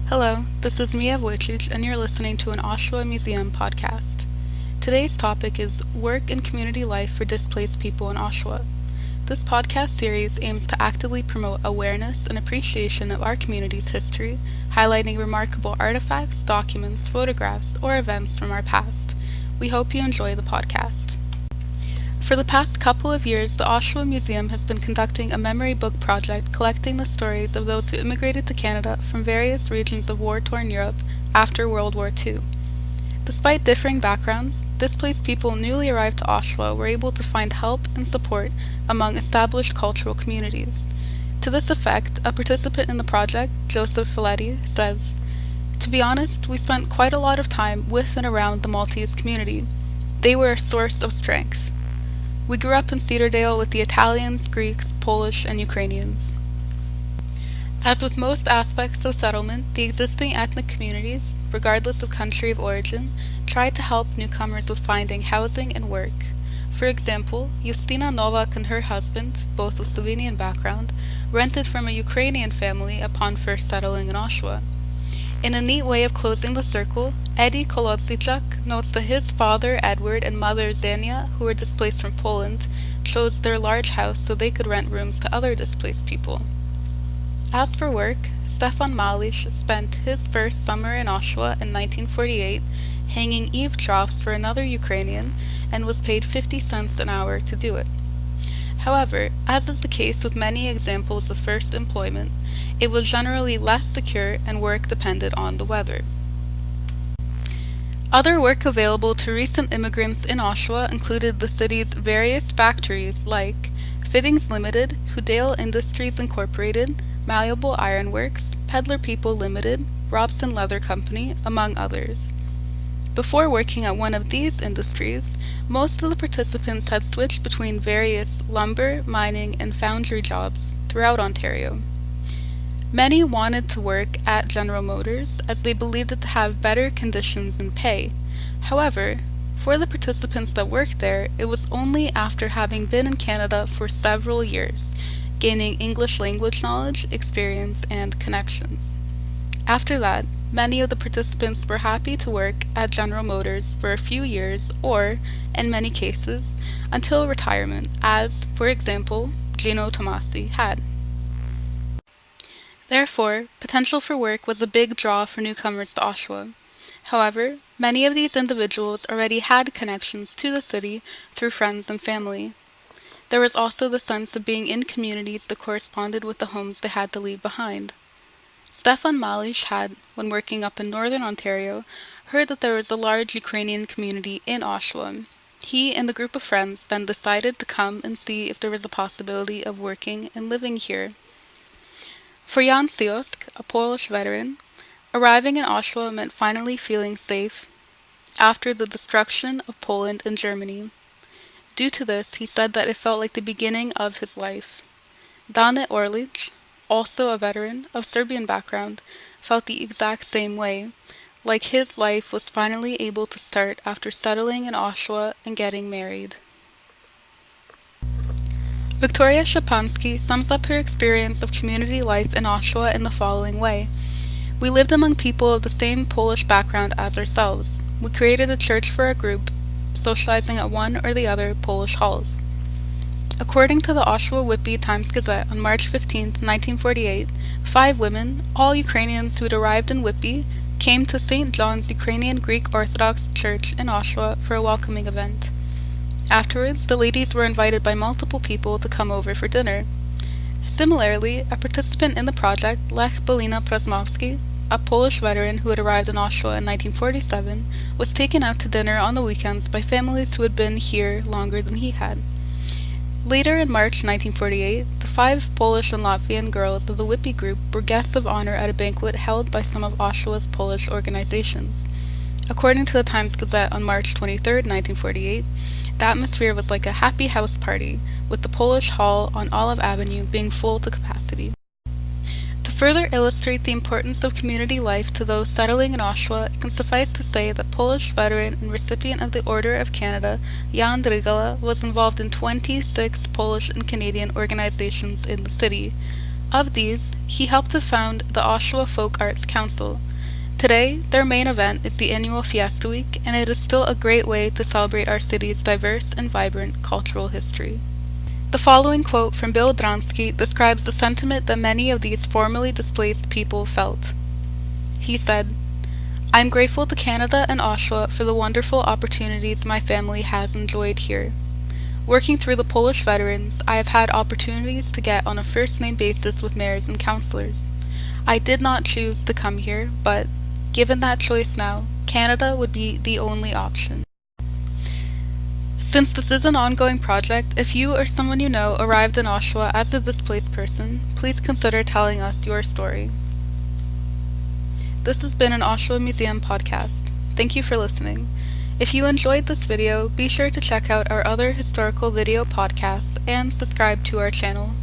Hello, this is Mia Wojcic, and you're listening to an Oshawa Museum podcast. Today's topic is Work and Community Life for Displaced People in Oshawa. This podcast series aims to actively promote awareness and appreciation of our community's history, highlighting remarkable artifacts, documents, photographs, or events from our past. We hope you enjoy the podcast. For the past couple of years, the Oshawa Museum has been conducting a memory book project collecting the stories of those who immigrated to Canada from various regions of war-torn Europe after World War II. Despite differing backgrounds, displaced people newly arrived to Oshawa were able to find help and support among established cultural communities. To this effect, a participant in the project, Joseph Filetti, says, "To be honest, we spent quite a lot of time with and around the Maltese community. They were a source of strength. We grew up in Cedardale with the Italians, Greeks, Polish, and Ukrainians." As with most aspects of settlement, the existing ethnic communities, regardless of country of origin, tried to help newcomers with finding housing and work. For example, Justina Novak and her husband, both with Slovenian background, rented from a Ukrainian family upon first settling in Oshawa. In a neat way of closing the circle, Eddie Kolodziejczak notes that his father, Edward, and mother, Zenia, who were displaced from Poland, chose their large house so they could rent rooms to other displaced people. As for work, Stefan Malisz spent his first summer in Oshawa in 1948 hanging eave troughs for another Ukrainian and was paid 50 cents an hour to do it. However, as is the case with many examples of first employment, it was generally less secure and work depended on the weather. Other work available to recent immigrants in Oshawa included the city's various factories like Fittings Limited, Houdale Industries Incorporated, Malleable Iron Works, Peddler People Limited, Robson Leather Company, among others. Before working at one of these industries, most of the participants had switched between various lumber, mining, and foundry jobs throughout Ontario. Many wanted to work at General Motors as they believed it to have better conditions and pay. However, for the participants that worked there, it was only after having been in Canada for several years, gaining English language knowledge, experience, and connections. After that, many of the participants were happy to work at General Motors for a few years or, in many cases, until retirement, as, for example, Gino Tomasi had. Therefore, potential for work was a big draw for newcomers to Oshawa. However, many of these individuals already had connections to the city through friends and family. There was also the sense of being in communities that corresponded with the homes they had to leave behind. Stefan Malisz had, when working up in northern Ontario, heard that there was a large Ukrainian community in Oshawa. He and a group of friends then decided to come and see if there was a possibility of working and living here. For Jan Siosk, a Polish veteran, arriving in Oshawa meant finally feeling safe after the destruction of Poland and Germany. Due to this, he said that it felt like the beginning of his life. Dane Orlic, also a veteran of Serbian background, felt the exact same way, like his life was finally able to start after settling in Oshawa and getting married. Victoria Shapansky sums up her experience of community life in Oshawa in the following way. "We lived among people of the same Polish background as ourselves. We created a church for our group, socializing at one or the other Polish halls." According to the Oshawa WWII Times-Gazette on March 15, 1948, 5 women, all Ukrainians who had arrived in WWII, came to St. John's Ukrainian Greek Orthodox Church in Oshawa for a welcoming event. Afterwards, the ladies were invited by multiple people to come over for dinner. Similarly, a participant in the project, Lech Belina Prasmovsky, a Polish veteran who had arrived in Oshawa in 1947, was taken out to dinner on the weekends by families who had been here longer than he had. Later in March 1948, the 5 Polish and Latvian girls of the WWII group were guests of honor at a banquet held by some of Oshawa's Polish organizations. According to the Times-Gazette on March 23, 1948, the atmosphere was like a happy house party, with the Polish Hall on Olive Avenue being full to capacity. To further illustrate the importance of community life to those settling in Oshawa, it can suffice to say that Polish veteran and recipient of the Order of Canada, Jan Drygala, was involved in 26 Polish and Canadian organizations in the city. Of these, he helped to found the Oshawa Folk Arts Council. Today, their main event is the annual Fiesta Week, and it is still a great way to celebrate our city's diverse and vibrant cultural history. The following quote from Bill Dronsky describes the sentiment that many of these formerly displaced people felt. He said, "I am grateful to Canada and Oshawa for the wonderful opportunities my family has enjoyed here. Working through the Polish veterans, I have had opportunities to get on a first-name basis with mayors and councillors. I did not choose to come here, but, given that choice now, Canada would be the only option." Since this is an ongoing project, if you or someone you know arrived in Oshawa as a displaced person, please consider telling us your story. This has been an Oshawa Museum podcast. Thank you for listening. If you enjoyed this video, be sure to check out our other historical video podcasts and subscribe to our channel.